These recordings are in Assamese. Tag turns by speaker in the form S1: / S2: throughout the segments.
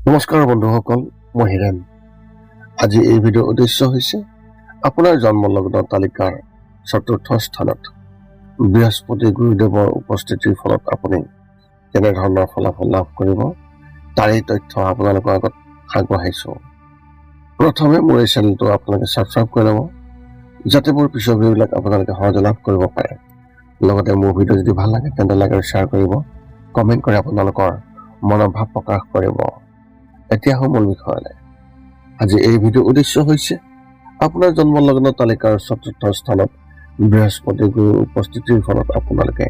S1: নমস্কাৰ বন্ধুসকল, মই হিৰেন। আজি এই ভিডিঅ'ৰ উদ্দেশ্য হৈছে আপোনাৰ জন্মলগ্ন তালিকাৰ চতুৰ্থ স্থানত বৃহস্পতি গুৰুদেৱৰ উপস্থিতিৰ ফলত আপুনি কেনেধৰণৰ ফলাফল লাভ কৰিব তাৰেই তথ্য আপোনালোকৰ আগত আগবঢ়াইছোঁ। প্ৰথমে মোৰ এই চেনেলটো আপোনালোকে ছাবস্ক্ৰাইব কৰি ল'ব, যাতে মোৰ পিছৰ ভিডিঅ'বিলাক আপোনালোকে সহজে লাভ কৰিব পাৰে। লগতে মোৰ ভিডিঅ' যদি ভাল লাগে তেন্তে লাইক আৰু শ্বেয়াৰ কৰিব, কমেণ্ট কৰি আপোনালোকৰ মনৰ ভাৱ প্ৰকাশ কৰিব। এতিয়া মূল বিষয়লৈ। আজি এই ভিডিঅ'ৰ উদ্দেশ্য হৈছে আপোনাৰ জন্মলগ্ন তালিকাৰ চতুৰ্থ স্থানত বৃহস্পতি গুৰুৰ উপস্থিতিৰ ফলত আপোনালোকে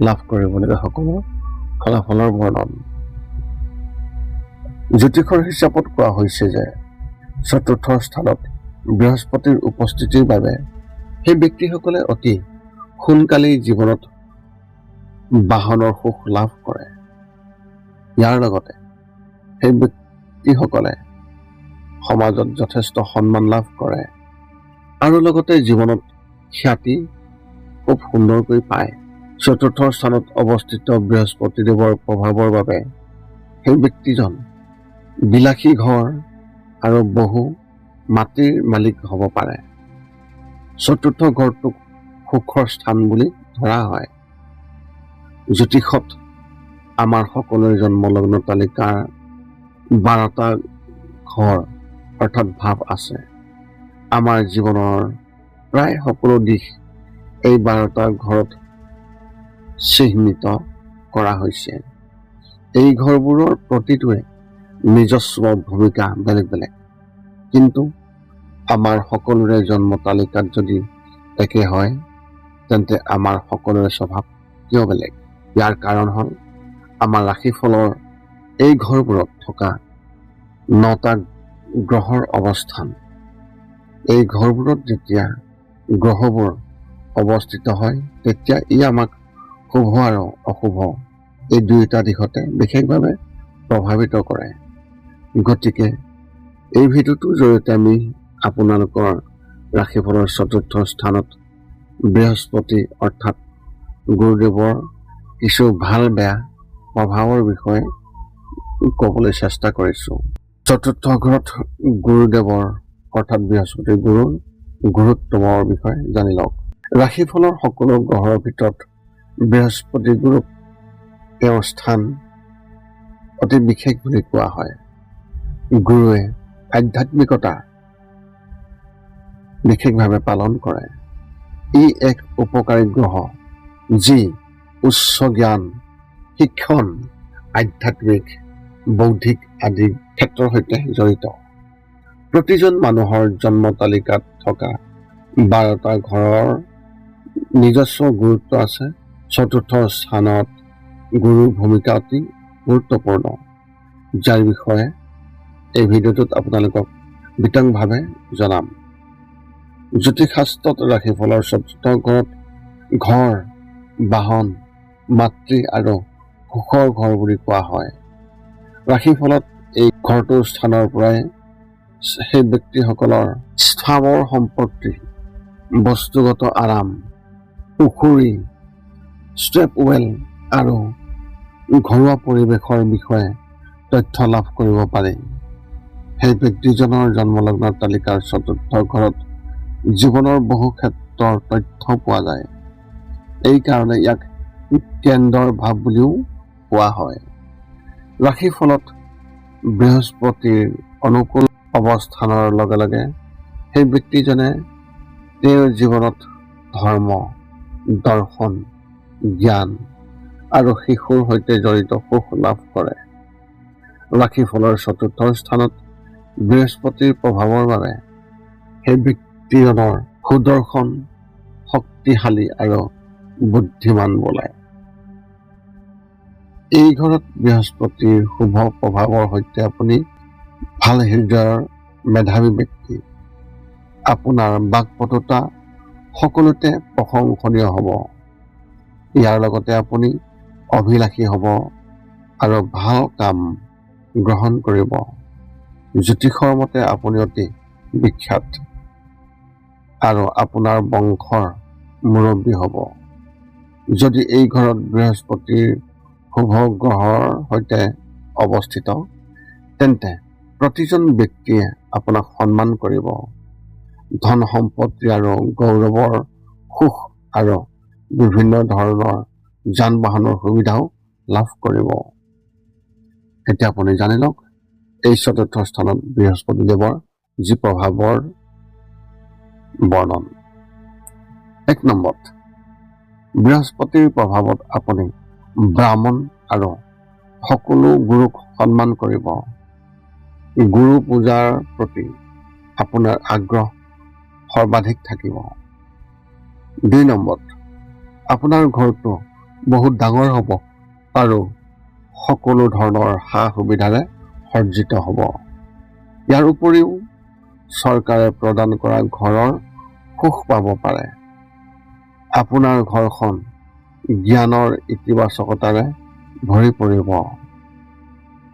S1: লাভ কৰিবলগীয়া সকলো ফলাফলৰ বৰ্ণন। জ্যোতিষৰ হিচাপত কোৱা হৈছে যে চতুৰ্থ স্থানত বৃহস্পতিৰ উপস্থিতিৰ বাবে সেই ব্যক্তিসকলে অতি সোনকালেই জীৱনত বাহনৰ সুখ লাভ কৰে। ইয়াৰ লগতে সেই ব্যক্তিসকলে সমাজত যথেষ্ট সন্মান লাভ কৰে আৰু লগতে জীৱনত খ্যাতি খুব সুন্দৰকৈ পায়। চতুৰ্থ স্থানত অৱস্থিত বৃহস্পতিদেৱৰ প্ৰভাৱৰ বাবে সেই ব্যক্তিজন বিলাসী ঘৰ আৰু বহু মাটিৰ মালিক হ'ব পাৰে। চতুৰ্থ ঘৰটোক সুখৰ স্থান বুলি ধৰা হয়। জ্যোতিষত আমাৰ সকলোৰে জন্মলগ্ন তালিকাৰ 12টা ঘৰ অৰ্থাৎ ভাৱ আছে। আমাৰ জীৱনৰ প্ৰায় সকলো দিশ এই 12টা ঘৰত চিহ্নিত কৰা হৈছে। এই ঘৰবোৰৰ প্ৰতিটোৱে নিজস্ব ভূমিকা বেলেগ বেলেগ, কিন্তু আমাৰ সকলোৰে জন্ম তালিকাত যদি একে হয় তেন্তে আমাৰ সকলোৰে স্বভাৱ কিয় বেলেগ? ইয়াৰ কাৰণ হ'ল আমাৰ ৰাশিফলৰ এই ঘৰবোৰত থকা 9টা গ্ৰহৰ অৱস্থান। এই ঘৰবোৰত যেতিয়া গ্ৰহবোৰ অৱস্থিত হয় তেতিয়া ই আমাক শুভ আৰু অশুভ এই দুয়োটা দিশতে বিশেষভাৱে প্ৰভাৱিত কৰে। গতিকে এই ভিডিঅ'টোৰ জৰিয়তে আমি আপোনালোকৰ ৰাশিফলৰ চতুৰ্থ স্থানত বৃহস্পতি অৰ্থাৎ গুৰুদেৱৰ কিছু ভাল বেয়া প্ৰভাৱৰ বিষয়ে ক'বলৈ চেষ্টা কৰিছোঁ। চতুৰ্থ ঘৰত গুৰুদেৱৰ অৰ্থাৎ বৃহস্পতি গুৰুৰ গুৰুত্বৰ বিষয়ে জানি লওক। ৰাশিফলৰ সকলো গ্ৰহৰ ভিতৰত বৃহস্পতি গুৰুক তেওঁৰ স্থান অতি বিশেষ বুলি কোৱা হয়। গুৰুৱে আধ্যাত্মিকতা বিশেষভাৱে পালন কৰে। ই এক উপকাৰী গ্ৰহ যি উচ্চ জ্ঞান, শিক্ষণ, আধ্যাত্মিক, বৌদ্ধিক আদি ক্ষেত্ৰৰ সৈতে জড়িত। প্ৰতিজন মানুহৰ জন্ম তালিকাত থকা 12টা ঘৰৰ নিজস্ব গুৰুত্ব আছে। চতুৰ্থ স্থানত গুৰুৰ ভূমিকা অতি গুৰুত্বপূৰ্ণ, যাৰ বিষয়ে এই ভিডিঅ'টোত আপোনালোকক বিতংভাৱে জনাম। জ্যোতিষশাস্ত্ৰত ৰাশিফলৰ চতুৰ্থ ঘৰত ঘৰ, বাহন, মাতৃ আৰু সুখৰ ঘৰ বুলি কোৱা হয়। ৰাশিফলত এই ঘৰটোৰ স্থানৰ পৰাই সেই ব্যক্তিসকলৰ স্থাৱৰ সম্পত্তি, বস্তুগত আৰাম, পুখুৰী, ষ্টেপৱেল আৰু ঘৰুৱা পৰিৱেশৰ বিষয়ে তথ্য লাভ কৰিব পাৰি। সেই ব্যক্তিজনৰ জন্মলগ্ন তালিকাৰ চতুৰ্থ ঘৰত জীৱনৰ বহু ক্ষেত্ৰৰ তথ্য পোৱা যায়। এই কাৰণে ইয়াক কেন্দ্ৰৰ ভাৱ বুলিও কোৱা হয়। ৰাশিফলত বৃহস্পতিৰ অনুকূল অৱস্থানৰ লগে লগে সেই ব্যক্তিজনে তেওঁৰ জীৱনত ধৰ্ম, দৰ্শন, জ্ঞান আৰু শিশুৰ সৈতে জড়িত সুখ লাভ কৰে। ৰাশিফলৰ চতুৰ্থ স্থানত বৃহস্পতিৰ প্ৰভাৱৰ বাবে সেই ব্যক্তিজনৰ সুদৰ্শন, শক্তিশালী আৰু বুদ্ধিমান বোলায়। এই ঘৰত বৃহস্পতিৰ শুভ প্ৰভাৱৰ সৈতে আপুনি ভাল হৃদয়ৰ মেধাৱী ব্যক্তি। আপোনাৰ বাকপটুতা সকলোতে প্ৰশংসনীয় হ'ব। ইয়াৰ লগতে আপুনি অভিলাষী হ'ব আৰু ভাল কাম গ্ৰহণ কৰিব। জ্যোতিষৰ মতে আপুনি অতি বিখ্যাত আৰু আপোনাৰ বংশৰ মুৰব্বী হ'ব। যদি এই ঘৰত বৃহস্পতিৰ শুভ গ্ৰহৰ সৈতে অৱস্থিত তেন্তে প্ৰতিজন ব্যক্তিয়ে আপোনাক সন্মান কৰিব, ধন সম্পত্তি আৰু গৌৰৱৰ সুখ আৰু বিভিন্ন ধৰণৰ যান বাহনৰ সুবিধাও লাভ কৰিব। এতিয়া আপুনি জানি লওক এই চতুৰ্থ স্থানত বৃহস্পতি দেৱৰ যি প্ৰভাৱৰ বৰ্ণন। 1 নম্বৰত বৃহস্পতিৰ প্ৰভাৱত আপুনি ব্ৰাহ্মণ আৰু সকলো গুৰুক সন্মান কৰিব। গুৰু পূজাৰ প্ৰতি আপোনাৰ আগ্ৰহ সৰ্বাধিক থাকিব। 2 নম্বৰত আপোনাৰ ঘৰটো বহুত ডাঙৰ হ'ব আৰু সকলো ধৰণৰ সা সুবিধাৰে সজ্জিত হ'ব। ইয়াৰ উপৰিও চৰকাৰে প্ৰদান কৰা ঘৰৰ সুখ পাব পাৰে। আপোনাৰ ঘৰখন জ্ঞানৰ ইতিবাচকতাৰে ভৰি পৰিব।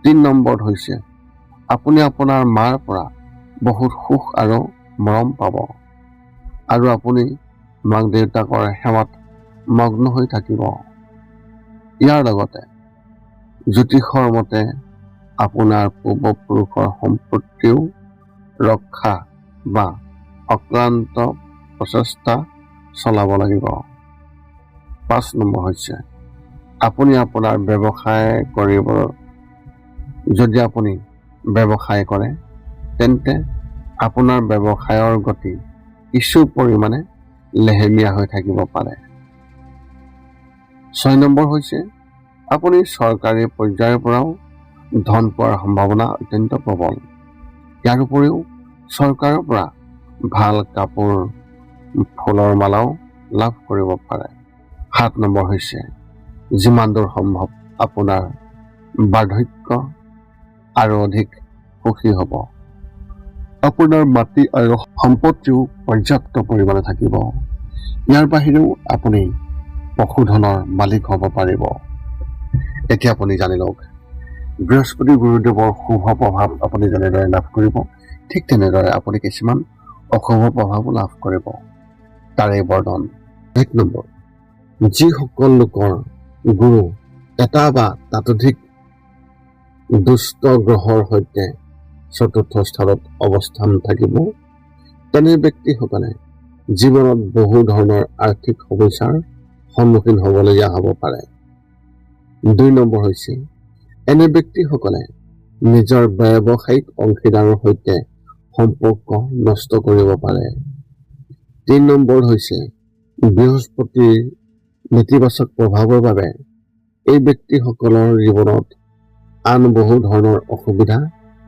S1: 3 নম্বৰত হৈছে আপুনি আপোনাৰ মাৰ পৰা বহুত সুখ আৰু মৰম পাব আৰু আপুনি মাক দেউতাকৰ সেৱাত মগ্ন হৈ থাকিব। ইয়াৰ লগতে জ্যোতিষৰ মতে আপোনাৰ পূৰ্বপুৰুষৰ সম্পত্তিও ৰক্ষা বা অক্লান্ত প্ৰচেষ্টা চলাব লাগিব। 5 নম্বৰ হৈছে আপুনি আপোনাৰ যদি আপুনি ব্যৱসায় কৰে তেন্তে আপোনাৰ ব্যৱসায়ৰ গতি কিছু পৰিমাণে লেহেমীয়া হৈ থাকিব পাৰে। 6 নম্বৰ হৈছে আপুনি চৰকাৰী পৰ্যায়ৰ পৰাও ধন পোৱাৰ সম্ভাৱনা অত্যন্ত প্ৰবল। ইয়াৰ উপৰিও চৰকাৰৰ পৰা ভাল কাপোৰ, ফুলৰ মালাও লাভ কৰিব পাৰে। 7 নম্বৰ হৈছে যিমান দূৰ সম্ভৱ আপোনাৰ বাৰ্ধক্য আৰু অধিক সুখী হ'ব। আপোনাৰ মাটি আৰু সম্পত্তিও পৰ্যাপ্ত পৰিমাণে থাকিব। ইয়াৰ বাহিৰেও আপুনি পশুধনৰ মালিক হ'ব পাৰিব। এতিয়া আপুনি জানি লওক বৃহস্পতি গুৰুদেৱৰ শুভ প্ৰভাৱ আপুনি যেনেদৰে লাভ কৰিব ঠিক তেনেদৰে আপুনি কিছুমান অশুভ প্ৰভাৱো লাভ কৰিব। তাৰে বৰ্ণন। 1 নম্বৰ যিসকল লোকৰ গুৰু এটা বা ততোধিক দুষ্ট গ্ৰহৰ সৈতে চতুৰ্থ স্থানত অৱস্থান থাকিব, তেনে ব্যক্তিসকলে জীৱনত বহু ধৰণৰ আৰ্থিক সমস্যাৰ সন্মুখীন হ'বলগীয়া হ'ব পাৰে। 2 নম্বৰ হৈছে এনে ব্যক্তিসকলে নিজৰ ব্যৱসায়িক অংশীদাৰৰ সৈতে সম্পৰ্ক নষ্ট কৰিব পাৰে। 3 নম্বৰ হৈছে বৃহস্পতিৰ নেতিবাচক প্ৰভাৱৰ বাবে এই ব্যক্তিসকলৰ জীৱনত আন বহু ধৰণৰ অসুবিধা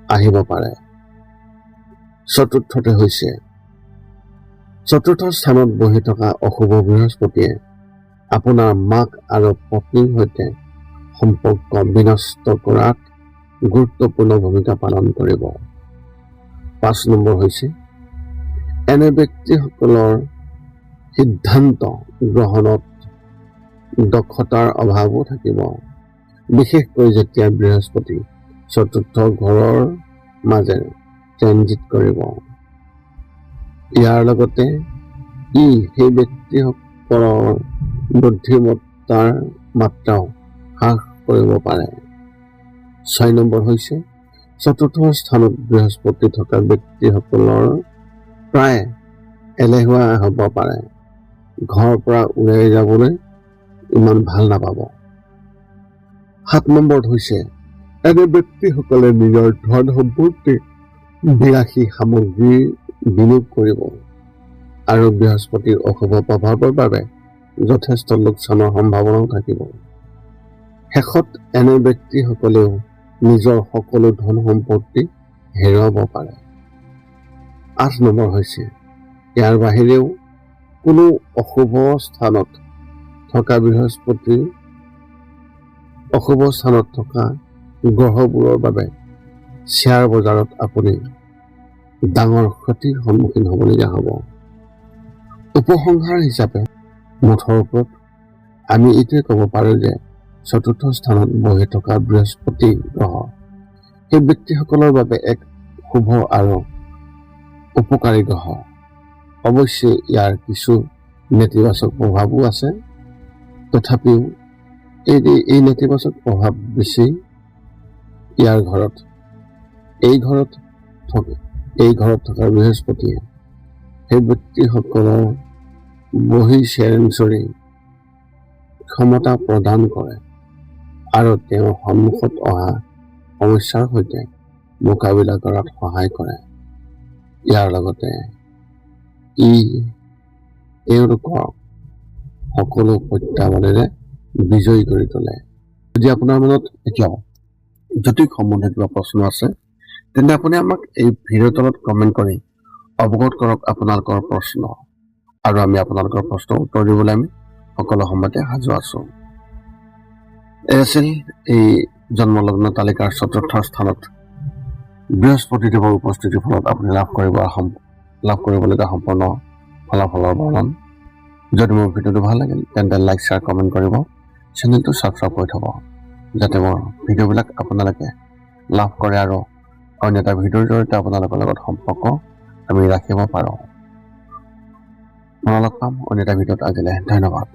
S1: আহিব পাৰে। 4ৰ্থতে হৈছে চতুৰ্থ স্থানত বহি থকা অশুভ বৃহস্পতিয়ে আপোনাৰ মাক আৰু পত্নীৰ সৈতে সম্পৰ্ক বিনষ্ট কৰাত গুৰুত্বপূৰ্ণ ভূমিকা পালন কৰিব। 5 নম্বৰ হৈছে এনে ব্যক্তিসকলৰ সিদ্ধান্ত গ্ৰহণত দক্ষতাৰ অভাৱো থাকিব, বিশেষকৈ যেতিয়া বৃহস্পতি চতুৰ্থ ঘৰৰ মাজেৰে ট্ৰেনজিট কৰিব। ইয়াৰ লগতে সেই ব্যক্তিসকলৰ বুদ্ধিমত্তাৰ মাত্ৰাও হ্ৰাস কৰিব পাৰে। 6 নম্বৰ হৈছে চতুৰ্থ স্থানত বৃহস্পতি থকা ব্যক্তিসকলৰ প্ৰায় এলেহুৱা হ'ব পাৰে, ঘৰৰ পৰা ওলাই যাবলৈ ইমান ভাল নাপাব। 7 নম্বৰত হৈছে এনে ব্যক্তিসকলে নিজৰ ধন সম্পত্তি বিলাসী সামগ্ৰী বিনিয়োগ কৰিব আৰু বৃহস্পতিৰ অশুভ প্ৰভাৱৰ বাবে যথেষ্ট লোকচানৰ সম্ভাৱনাও থাকিব। শেষত এনে ব্যক্তিসকলেও নিজৰ সকলো ধন সম্পত্তি হেৰুৱাব পাৰে। 8 নম্বৰ হৈছে ইয়াৰ বাহিৰেও কোনো অশুভ স্থানত থকা গ্ৰহবোৰৰ বাবে শ্বেয়াৰ বজাৰত আপুনি ডাঙৰ ক্ষতিৰ সন্মুখীন হ'বলগীয়া হ'ব। উপসংহাৰ হিচাপে মুঠৰ ওপৰত আমি এইটোৱে ক'ব পাৰোঁ যে চতুৰ্থ স্থানত বহি থকা বৃহস্পতি গ্ৰহ সেই ব্যক্তিসকলৰ বাবে এক শুভ আৰু উপকাৰী গ্ৰহ। অৱশ্যে ইয়াৰ কিছু নেতিবাচক প্ৰভাৱো আছে, তথাপিও এই নেতিবাচক প্ৰভাৱ বেছি ইয়াৰ ঘৰত এই ঘৰত থকা বৃহস্পতিয়ে সেই ব্যক্তিসকলৰ বহি চেৰেঞ্চৰি ক্ষমতা প্ৰদান কৰে আৰু তেওঁৰ সন্মুখত অহা সমস্যাৰ সৈতে মোকাবিলা কৰাত সহায় কৰে। ইয়াৰ লগতে তেওঁলোকক সকলো প্ৰত্যাহ্বানেৰে বিজয়ী কৰি তোলে। যদি আপোনাৰ মনত এতিয়াও জ্যোতিষ সম্বন্ধে কিবা প্ৰশ্ন আছে তেন্তে আপুনি আমাক এই ভিডিঅ'ৰ তলত কমেণ্ট কৰি অৱগত কৰক আপোনালোকৰ প্ৰশ্ন, আৰু আমি আপোনালোকৰ প্ৰশ্নৰ উত্তৰ দিবলৈ আমি সকলো সময়তে সাজু আছো। এই আছিল এই জন্মলগ্ন তালিকাৰ ৪ৰ্থ স্থানত বৃহস্পতিদেৱৰ উপস্থিতিৰ ফলত আপুনি লাভ কৰিবলগীয়া সম্পূৰ্ণ ফলাফলৰ বৰ্ণন। যদি মোৰ ভিডিঅ'টো ভাল লাগিল তেন্তে লাইক, শ্বেয়াৰ, কমেণ্ট কৰিব, চেনেলটো ছাবস্ক্ৰাইব কৰি থ'ব, যাতে মোৰ ভিডিঅ'বিলাক আপোনালোকে লাভ কৰে আৰু অন্য এটা ভিডিঅ'ৰ জৰিয়তে আপোনালোকৰ লগত সম্পৰ্ক আমি ৰাখিব পাৰোঁ। পুনৰ লগ পাম অন্য এটা ভিডিঅ'ত। আজিলৈ ধন্যবাদ।